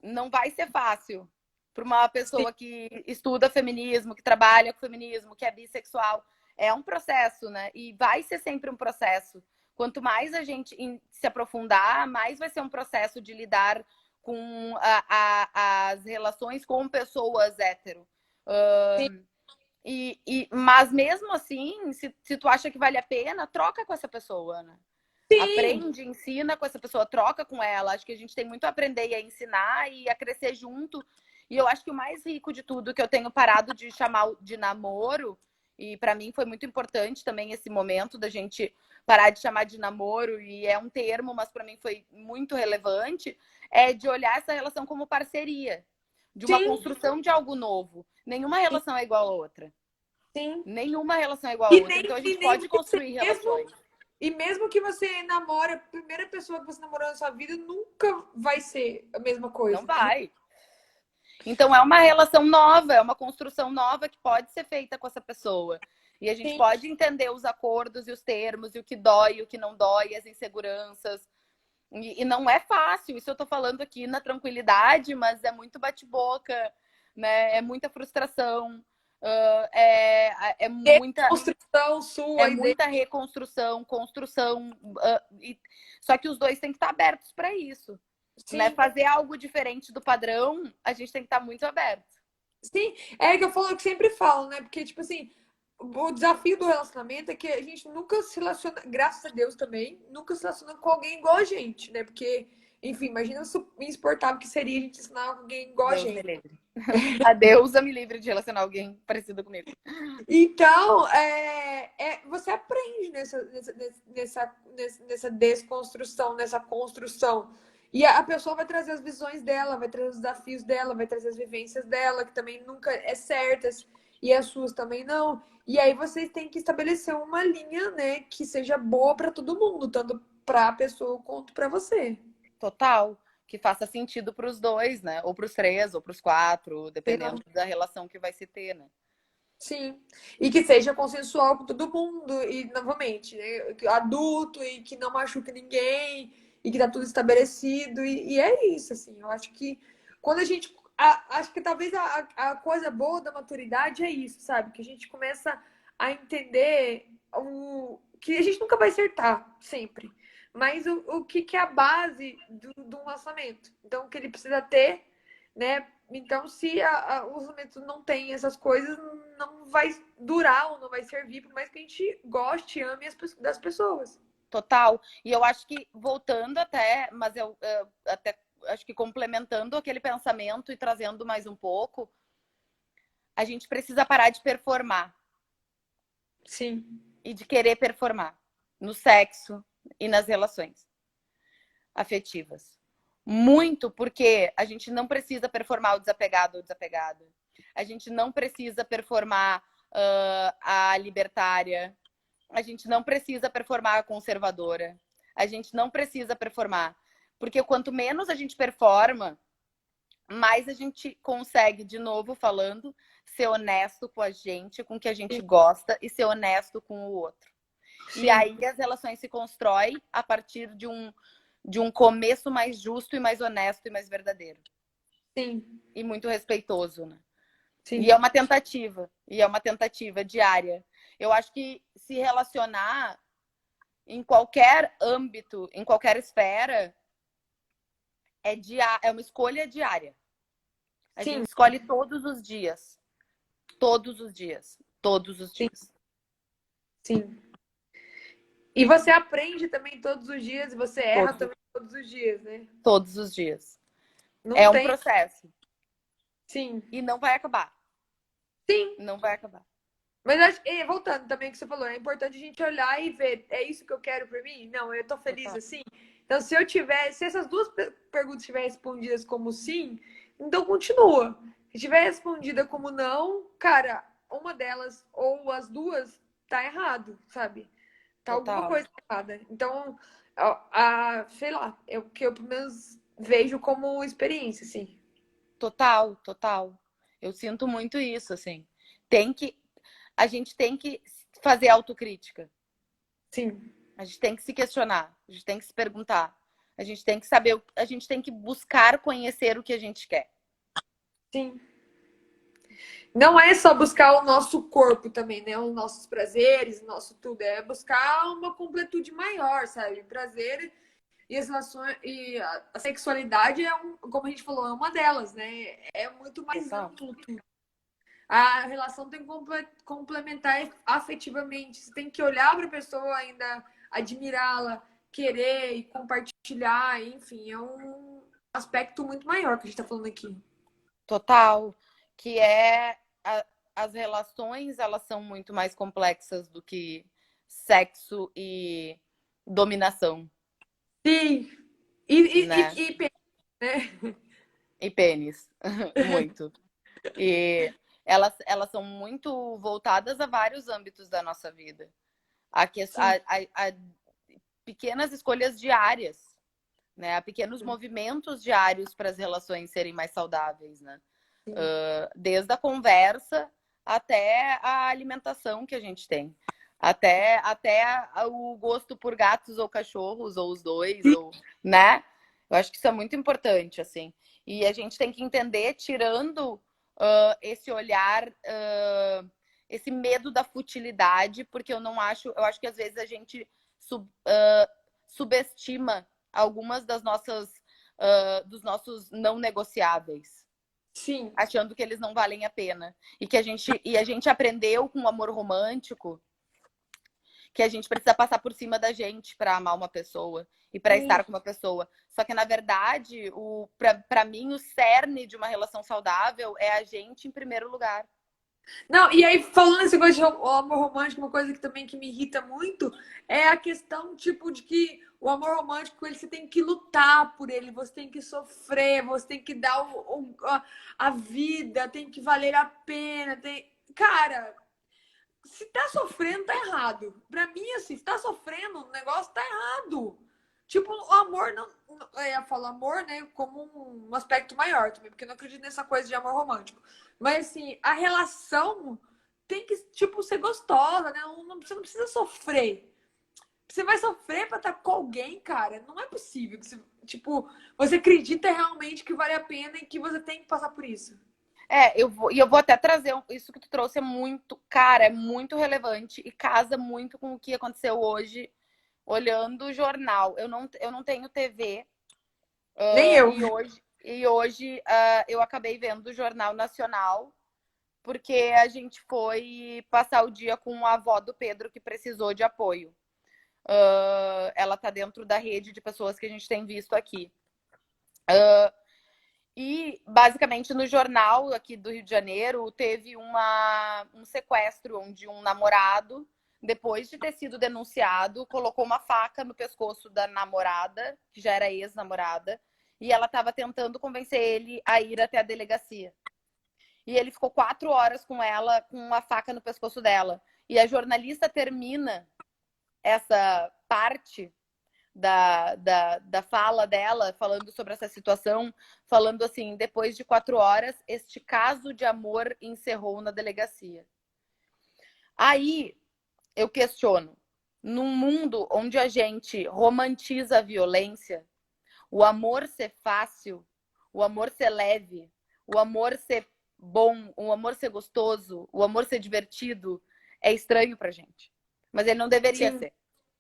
não vai ser fácil para uma sim, pessoa que estuda feminismo, que trabalha com feminismo, que é bissexual. É um processo, né? E vai ser sempre um processo. Quanto mais a gente se aprofundar, mais vai ser um processo de lidar com as relações com pessoas hétero. sim, Mas mesmo assim, se tu acha que vale a pena, troca com essa pessoa, né? sim, Aprende, ensina com essa pessoa, troca com ela. Acho que a gente tem muito a aprender e a ensinar e a crescer junto. E eu acho que o mais rico de tudo que eu tenho parado de chamar de namoro, e para mim foi muito importante também esse momento da gente parar de chamar de namoro, e é um termo, mas para mim foi muito relevante, é de olhar essa relação como parceria, de uma sim, construção de algo novo. Nenhuma relação é igual a outra. sim. Nenhuma relação é igual a E outra. nem, Então a e gente nem pode você construir mesmo, relações. e mesmo que você namora, a primeira pessoa que você namorou na sua vida nunca vai ser a mesma Não coisa, entendeu? vai. Então é uma relação nova, é uma construção nova que pode ser feita com essa pessoa. E a gente Sim, pode entender os acordos e os termos, e o que dói, e o que não dói, as inseguranças. E não é fácil, isso eu tô falando aqui na tranquilidade, mas é muito bate-boca, né? É muita frustração, é muita desconstrução é sua e dele. muita reconstrução, construção. Só que os dois têm que estar abertos para isso. Né? Sim, Fazer algo diferente do padrão, a gente tem que estar muito aberto. sim. É que eu falo que sempre falo, né? Porque, tipo assim, o desafio do relacionamento é que a gente nunca se relaciona, graças a Deus também, nunca se relaciona com alguém igual a gente, né? Porque, enfim, imagina o insuportável que seria a gente ensinar alguém igual a Deus me gente. livre. A Deus me livre de relacionar alguém parecido comigo. Então, você aprende nessa desconstrução, nessa construção. E a pessoa vai trazer as visões dela, vai trazer os desafios dela, vai trazer as vivências dela, que também nunca é certas, e as suas também não. E aí vocês têm que estabelecer uma linha, né, que seja boa para todo mundo, tanto para a pessoa quanto para você. Total. Que faça sentido para os dois, né? Ou para os três, ou para os quatro, dependendo da relação que vai se ter, né? Sim. E que seja consensual com todo mundo, e novamente, né, adulto e que não machuque ninguém, e que tá tudo estabelecido, e é isso, assim. Eu acho que quando a gente. Acho que talvez a coisa boa da maturidade é isso, sabe? Que a gente começa a entender que a gente nunca vai acertar, sempre. Mas o que é a base do um relacionamento. Então, o que ele precisa ter, né? Então, se o relacionamento não tem essas coisas, não vai durar ou não vai servir, por mais que a gente goste e ame das pessoas. Total. E eu acho que, voltando até, mas eu até acho que complementando aquele pensamento e trazendo mais um pouco, a gente precisa parar de performar Sim, e de querer performar no sexo e nas relações afetivas. Muito porque a gente não precisa performar o desapegado ou desapegada. A gente não precisa performar a libertária. A gente não precisa performar a conservadora. A gente não precisa performar. Porque quanto menos a gente performa, mais a gente consegue, de novo falando, ser honesto com a gente, com o que a gente gosta e ser honesto com o outro. E sim, aí as relações se constroem a partir de um começo mais justo e mais honesto e mais verdadeiro. sim, E muito respeitoso, né? E é sim, uma tentativa. E é uma tentativa diária. Eu acho que se relacionar em qualquer âmbito, em qualquer esfera, é uma escolha diária. A sim, gente escolhe todos os dias. Todos os dias. Todos os sim, dias. sim. E você aprende também todos os dias, e você erra Todos, também todos os dias, né? todos os dias. Não É um tem. processo. Sim. E não vai acabar. Sim. Não vai acabar. Mas voltando também ao que você falou, é importante a gente olhar e ver, é isso que eu quero pra mim? Não, eu tô feliz Total. assim. Então, se essas duas perguntas estiverem respondidas como sim, então continua. Se tiver respondida como não, cara, uma delas ou as duas tá errado, sabe? Tá alguma Total. coisa errada. Então, sei lá, é o que eu pelo menos vejo como experiência, assim. Total, total. Eu sinto muito isso, assim. Tem que, a gente tem que fazer autocrítica. Sim, A gente tem que se questionar, a gente tem que se perguntar, a gente tem que saber, a gente tem que buscar conhecer o que a gente quer. sim. Não é só buscar o nosso corpo também, né? Os nossos prazeres, o nosso tudo. É buscar uma completude maior, sabe? Prazer e as relações e a sexualidade é como a gente falou, é uma delas, né? É muito mais Total. amplo tudo. A relação tem que complementar afetivamente. Você tem que olhar para a pessoa ainda, admirá-la, querer e compartilhar, enfim, é um aspecto muito maior que a gente está falando aqui. Total. Que é as relações, elas são muito mais complexas do que sexo e dominação, Sim. né? Né? E pênis, muito. E elas são muito voltadas a vários âmbitos da nossa vida. Sim. A pequenas escolhas diárias, né? A pequenos movimentos diários para as relações serem mais saudáveis, né? Desde a conversa até a alimentação que a gente tem. Até o gosto por gatos ou cachorros, ou os dois, ou, né? Eu acho que isso é muito importante, assim. E a gente tem que entender, tirando esse olhar, esse medo da futilidade, porque eu acho que às vezes a gente subestima algumas das nossas, dos nossos não negociáveis, Sim. achando que eles não valem a pena. E a gente aprendeu com o amor romântico que a gente precisa passar por cima da gente para amar uma pessoa e para estar com uma pessoa. Só que, na verdade, para mim, o cerne de uma relação saudável é a gente em primeiro lugar. Não, e aí, falando esse coisa de amor romântico, uma coisa que também que me irrita muito é a questão, tipo, de que o amor romântico, ele, você tem que lutar por ele, você tem que sofrer, você tem que dar a vida, tem que valer a pena. Cara, se tá sofrendo, tá errado. Pra mim, assim, se tá sofrendo, o negócio tá errado. Tipo, o amor não. Eu ia falar amor, né? Como um aspecto maior também, porque eu não acredito nessa coisa de amor romântico. Mas, assim, a relação tem que, tipo, ser gostosa, né? Você não precisa sofrer. Você vai sofrer pra estar com alguém, cara. Não é possível. Que você, tipo, você acredita realmente que vale a pena e que você tem que passar por isso. Eu vou até trazer isso que tu trouxe é muito, cara, é muito relevante e casa muito com o que aconteceu hoje, olhando o jornal. Eu não tenho TV, Nem eu. e hoje eu acabei vendo o Jornal Nacional, porque a gente foi passar o dia com a avó do Pedro que precisou de apoio. Ela tá dentro da rede de pessoas que a gente tem visto aqui. E, basicamente, no jornal aqui do Rio de Janeiro, teve um sequestro onde um namorado, depois de ter sido denunciado, colocou uma faca no pescoço da namorada, que já era ex-namorada, e ela estava tentando convencer ele a ir até a delegacia. E ele ficou 4 horas com ela, com uma faca no pescoço dela. E a jornalista termina essa parte da fala dela, falando sobre essa situação, falando assim: depois de 4 horas, este caso de amor encerrou na delegacia. Aí eu questiono: num mundo onde a gente romantiza a violência, o amor ser fácil, o amor ser leve, o amor ser bom, o amor ser gostoso, o amor ser divertido, é estranho pra gente. Mas ele não deveria Sim, ser.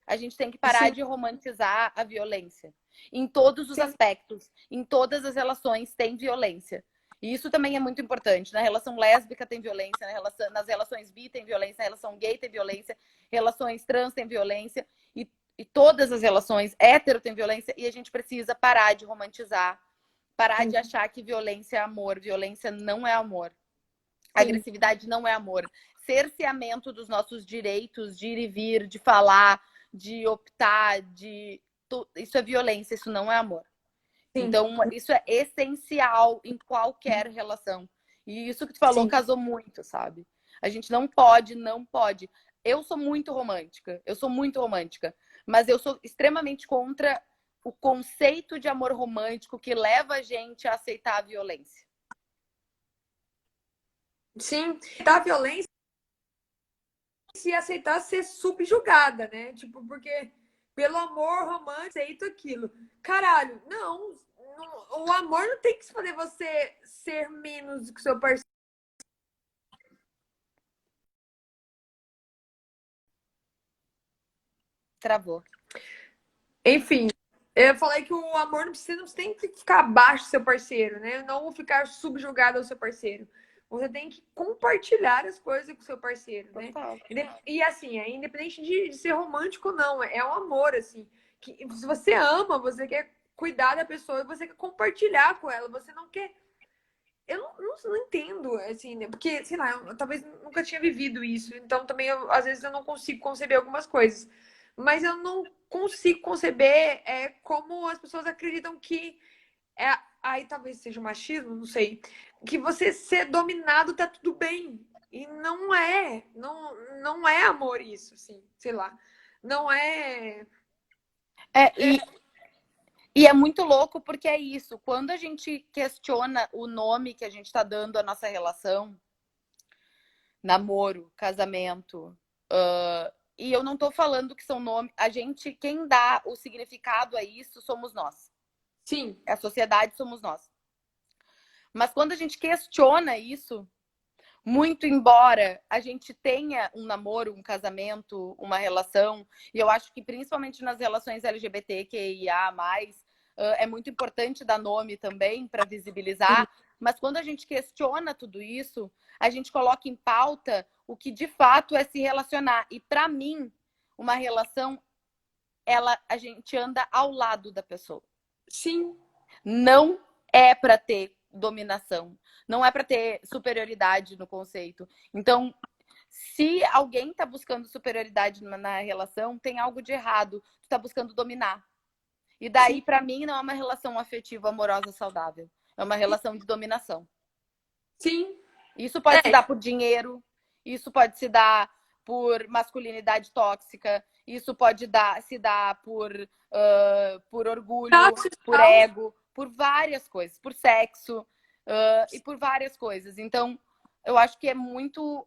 A gente tem que parar sim, de romantizar a violência. Em todos os sim, aspectos, em todas as relações tem violência. E isso também é muito importante. Na relação lésbica tem violência, nas relações bi tem violência, na relação gay tem violência, relações trans tem violência, e todas as relações hétero tem violência, e a gente precisa parar de romantizar, Parar de Sim. achar que violência é amor. Violência não é amor. Sim. Agressividade não é amor. Cerceamento dos nossos direitos de ir e vir, de falar, de optar, isso é violência, isso não é amor. Sim. Então, isso é essencial em qualquer relação. E isso que tu falou Sim. casou muito, sabe? A gente não pode, não pode. Eu sou muito romântica, mas eu sou extremamente contra o conceito de amor romântico que leva a gente a aceitar a violência. Sim. Da violência e aceitar ser subjugada, né? Tipo, porque pelo amor romântico, aceito aquilo. Caralho, não. O amor não tem que fazer você ser menos do que o seu parceiro. Travou. Enfim, eu falei que o amor não tem que ficar abaixo do seu parceiro, né? Não ficar subjugado ao seu parceiro. Você tem que compartilhar as coisas com o seu parceiro, né? Total. E assim, é independente de ser romântico ou não, é um amor, assim. Que se você ama, você quer cuidar da pessoa e você quer compartilhar com ela, você não quer. Eu não entendo, assim, né? Porque, sei lá, eu talvez nunca tinha vivido isso, então também às vezes eu não consigo conceber algumas coisas. Mas eu não consigo conceber como as pessoas acreditam que aí talvez seja machismo, não sei, que você ser dominado tá tudo bem. E não é amor isso, assim, sei lá. Não é. É, e é muito louco porque é isso. Quando a gente questiona o nome que a gente está dando à nossa relação, namoro, casamento, e eu não tô falando que são nomes. A gente, quem dá o significado a isso somos nós. Sim. A sociedade somos nós. Mas quando a gente questiona isso, muito embora a gente tenha um namoro, um casamento, uma relação, e eu acho que principalmente nas relações LGBTQIA+, é muito importante dar nome também para visibilizar, mas quando a gente questiona tudo isso, a gente coloca em pauta o que de fato é se relacionar. E para mim, uma relação, a gente anda ao lado da pessoa. Sim. Não é para ter dominação, não é para ter superioridade no conceito. Então, se alguém está buscando superioridade na relação, tem algo de errado. Tu está buscando dominar. E daí, para mim, não é uma relação afetiva, amorosa, saudável. É uma relação de dominação. Sim. Isso pode se dar por dinheiro, isso pode se dar por masculinidade tóxica, isso pode se dar por orgulho, por ego, por várias coisas, por sexo e por várias coisas. Então, eu acho que é muito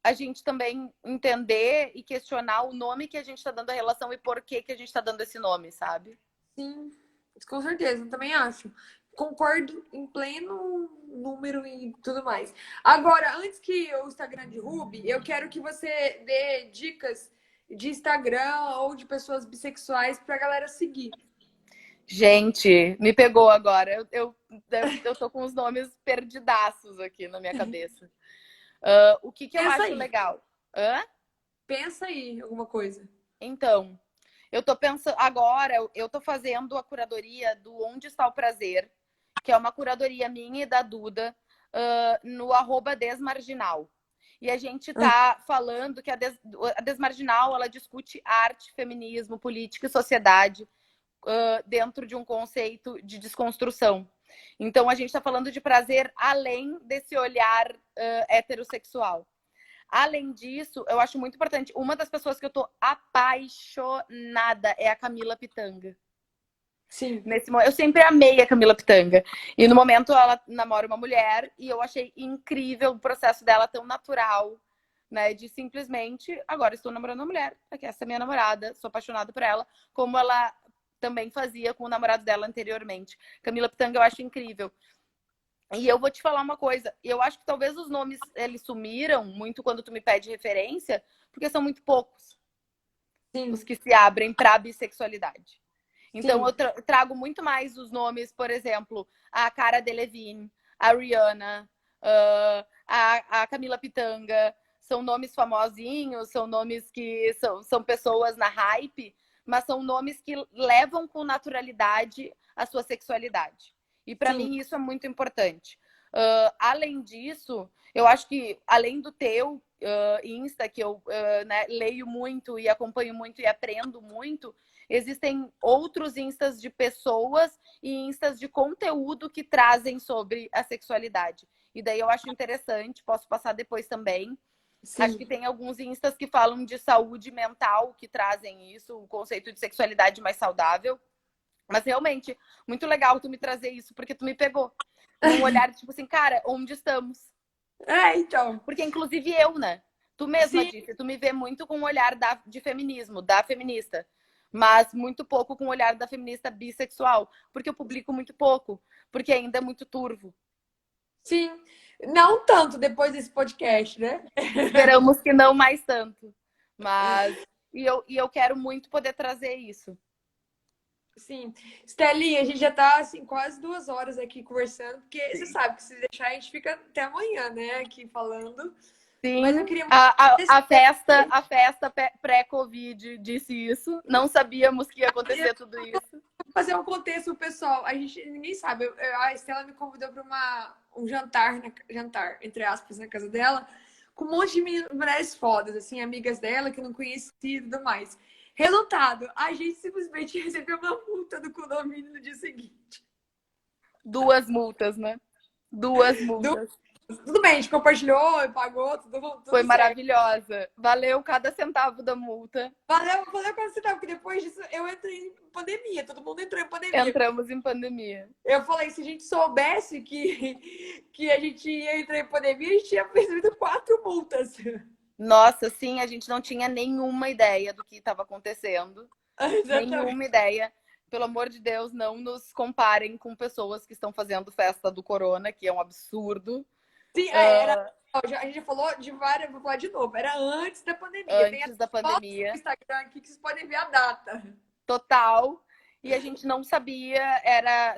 a gente também entender e questionar o nome que a gente está dando à relação e por que a gente está dando esse nome, sabe? Sim, com certeza, eu também acho. Concordo em pleno número e tudo mais. Agora, antes que o Instagram derrube, eu quero que você dê dicas de Instagram ou de pessoas bissexuais pra galera seguir. Gente, me pegou agora. Eu tô com os nomes perdidaços aqui na minha cabeça. O que eu Pensa acho aí, legal? Hã? pensa aí alguma coisa. Então, eu tô pensando agora, eu tô fazendo a curadoria do Onde Está o Prazer, que é uma curadoria minha e da Duda, no @desmarginal. E a gente tá falando que a Desmarginal, ela discute arte, feminismo, política e sociedade dentro de um conceito de desconstrução. Então, a gente está falando de prazer além desse olhar heterossexual. Além disso, eu acho muito importante. Uma das pessoas que eu tô apaixonada é a Camila Pitanga. Sim. Eu sempre amei a Camila Pitanga. E no momento ela namora uma mulher e eu achei incrível o processo dela tão natural, né? De simplesmente, agora estou namorando uma mulher, aqui essa é minha namorada, sou apaixonada por ela, como ela também fazia com o namorado dela anteriormente. Camila Pitanga eu acho incrível. E eu vou te falar uma coisa, eu acho que talvez os nomes eles sumiram muito quando tu me pede referência, porque são muito poucos os que se abrem para bissexualidade. Então eu trago muito mais os nomes, por exemplo, a Cara Delevingne, a Rihanna, a Camila Pitanga, são nomes famosinhos, são nomes que são pessoas na hype, mas são nomes que levam com naturalidade a sua sexualidade. E para Sim. mim isso é muito importante. Além disso, eu acho que além do teu Insta, que eu né, leio muito e acompanho muito e aprendo muito, existem outros Instas de pessoas e Instas de conteúdo que trazem sobre a sexualidade. E daí eu acho interessante, posso passar depois também. Acho Sim. que tem alguns Instas que falam de saúde mental, que trazem isso, o conceito de sexualidade mais saudável. Mas realmente, muito legal tu me trazer isso, porque tu me pegou. Num olhar, tipo assim, cara, onde estamos? Então. Porque, inclusive, eu, né? Tu mesma Sim, disse, tu me vê muito com o olhar de feminismo, da feminista. Mas muito pouco com o olhar da feminista bissexual. Porque eu publico muito pouco. Porque ainda é muito turvo. sim. Não tanto depois desse podcast, né? Esperamos que não mais tanto. Mas... E eu quero muito poder trazer isso. Sim. Steli, a gente já tá assim, quase 2 horas aqui conversando, porque você sabe que se deixar a gente fica até amanhã, né? Aqui falando. Mas eu Sim, queria a festa pré-Covid disse isso. Não sabíamos que ia acontecer tudo isso. fazer um contexto pro pessoal. A gente ninguém sabe. A Estela me convidou para um jantar, entre aspas, na casa dela, com um monte de mulheres fodas, assim, amigas dela que eu não conhecia e tudo mais. Resultado, a gente simplesmente recebeu uma multa do condomínio no dia seguinte. 2 multas, né? 2 Do- multas. Tudo bem, a gente compartilhou e pagou, Foi tudo certo. maravilhosa. Valeu cada centavo da multa. Valeu quando você tava, porque depois disso eu entrei em pandemia, todo mundo entrou em pandemia. Entramos em pandemia. Eu falei, se a gente soubesse que a gente ia entrar em pandemia, a gente tinha recebido 4 multas. Nossa, sim, a gente não tinha nenhuma ideia do que estava acontecendo. Exatamente. Nenhuma ideia. Pelo amor de Deus, não nos comparem com pessoas que estão fazendo festa do corona, que é um absurdo. Sim, a gente já falou de várias, vou falar de novo, era antes da pandemia. Tem as Antes da fotos no pandemia. Instagram aqui que vocês podem ver a data. Total. E a gente não sabia,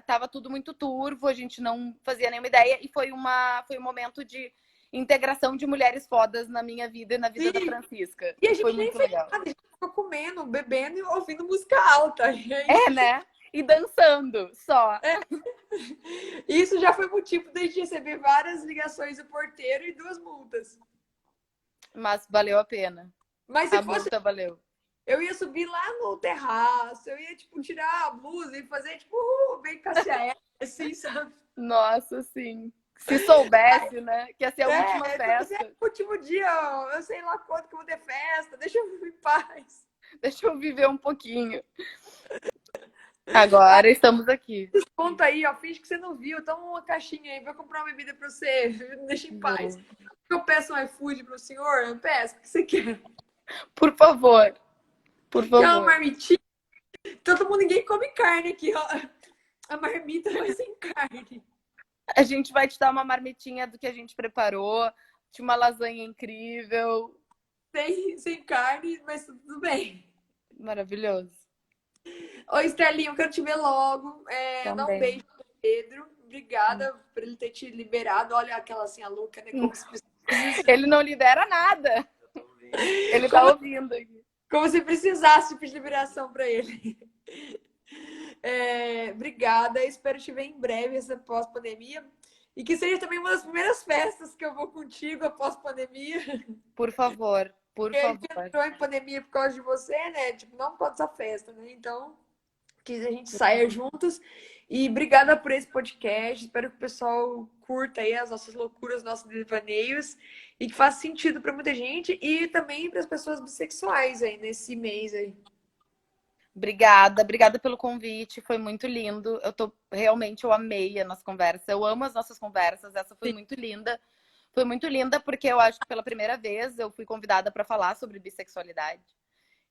tava tudo muito turvo, a gente não fazia nenhuma ideia. E foi um momento de integração de mulheres fodas na minha vida e na vida da Sim, Francisca. e a E foi gente nem muito fez legal. nada, a gente ficou comendo, bebendo e ouvindo música alta. E é isso, Né? E dançando só. isso já foi motivo de a gente receber várias ligações do porteiro e 2 multas. Mas valeu a pena. Mas se A fosse, multa valeu. eu ia subir lá no terraço, eu ia, tipo, tirar a blusa e fazer, tipo, bem Cassia, assim, sabe? Nossa, sim. Se soubesse, né? Que ia ser a última Fazer festa. o último dia, eu sei lá quanto que eu vou ter festa, deixa eu ir em paz. Deixa eu viver um pouquinho. Agora estamos aqui. Conta aí, ó, finge que você não viu, toma uma caixinha aí, vai comprar uma bebida pra você, me deixa em paz. Eu peço um iFood pro senhor, eu peço, o que você quer? Por favor. Por Quer uma favor. marmitinha? Todo mundo, ninguém come carne aqui, ó. A marmita vai sem carne. A gente vai te dar uma marmitinha do que a gente preparou. Tinha uma lasanha incrível. Sem carne, mas tudo bem. Maravilhoso. Oi, Estelinho, eu quero te ver logo. Dá um Também. beijo pro Pedro. Obrigada por ele ter te liberado. Olha aquela assim, a louca, né? Como se, Ele não libera nada. Ele tá ouvindo aqui. como se precisasse de pedir liberação para ele. Obrigada. Espero te ver em breve, essa pós-pandemia. E que seja também uma das primeiras festas que eu vou contigo após pandemia. Por favor. Por Porque a gente favor. entrou em pandemia por causa de você, né? Tipo, não por causa dessa festa, né? Então, que a gente saia juntos. E obrigada por esse podcast. Espero que o pessoal curta aí as nossas loucuras, nossos devaneios. E que faça sentido para muita gente. E também para as pessoas bissexuais aí, nesse mês aí. Obrigada pelo convite, foi muito lindo. Eu amei a nossa conversa. Eu amo as nossas conversas, essa foi muito linda. Foi muito linda porque eu acho que pela primeira vez eu fui convidada para falar sobre bissexualidade.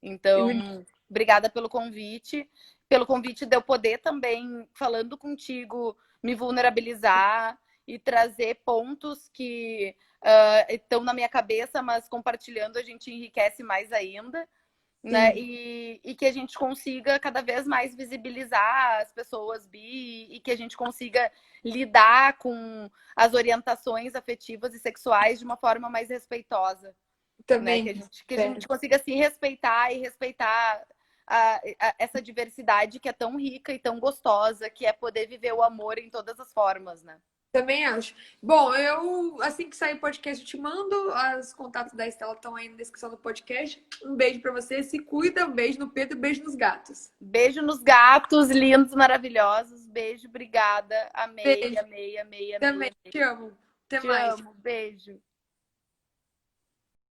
Então, obrigada pelo convite de eu poder também, falando contigo, me vulnerabilizar e trazer pontos que estão na minha cabeça, mas compartilhando a gente enriquece mais ainda. Né? E que a gente consiga cada vez mais visibilizar as pessoas bi e que a gente consiga lidar com as orientações afetivas e sexuais de uma forma mais respeitosa. Também. Né? Que a gente consiga se respeitar e respeitar essa diversidade que é tão rica e tão gostosa, que é poder viver o amor em todas as formas, né? Também acho. Bom, eu, assim que sair o podcast, eu te mando. Os contatos da Estela estão aí na descrição do podcast. Um beijo pra você. Se cuida. Um beijo no Pedro. Um beijo nos gatos. Beijo nos gatos, lindos, maravilhosos. Beijo, obrigada. Amei, Beijo. amei, amei, amei, Também amei. te amo. Até Te mais. amo, beijo.